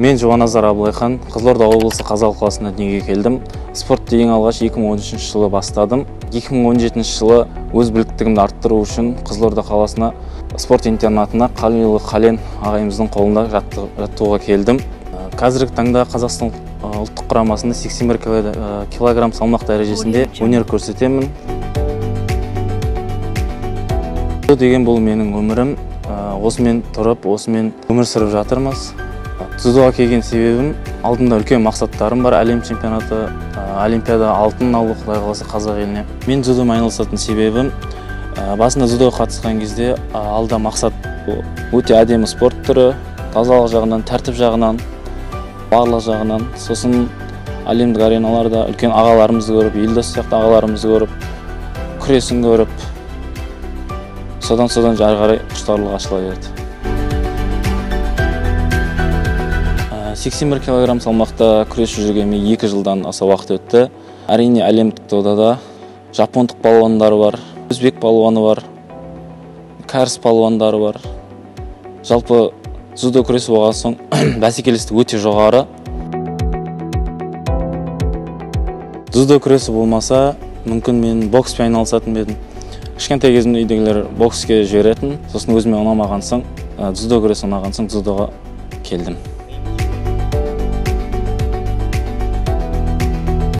Мен Жұбаназар Абылайхан, Қызылорда облысы Қазалы қаласына дүниеге келдім. Спортты ең алғаш 2013 жылы бастадым. 2017 жылы өз біліктігімді арттыру үшін Қызылорда қаласына спорт интернатына Қалилы Қален ағайымыздың қолында жаттығуға келдім. Қазіргі таңда Қазақстан ұлттық құрамасында 81 килограмм салмақ дәрежесінде өнер көрсетемін. Деген бұл менің өмірім. Осымен тұрып, осымен өмір сүріп жатырмыз. Дзюдоға келген себебім, алдымда үлкен мақсаттарым бар. Әлем чемпионаты, олимпиада алтын алу, Құдай қаласа қазақ еліне. Мен дзюдомен айналысатын себебім, басында дзюдоға қатысқан кезде алда мақсат өте әдемі спорт түрі, тазалық жағынан, тәртіп жағынан, барлық жағынан. Сосын әлемдік ареналарда үлкен ағаларымызды көріп, Елдос сияқты ағаларымызды көріп, күресін көріп, содан жары қарай құштарлық ашыла берді. 81 килограмм салмақта күресіп жүргеніме 2 жылдан аса уақыт өтті. Әрине әлемдік додада жапондық палуандары бар, өзбек палуаны бар, кәріс палуандары бар. Жалпы дзюдо күресі болған соң бәсекелестік өте жоғары. Дзюдо күресі болмаса, мүмкін мен бокспен айналысатын едім. Кішкентай кезімде үйдегілер бокске жіберетін, сосын өзіме ұнамаған соң, дзюдо күресі ұнаған соң дзюдоға келдім.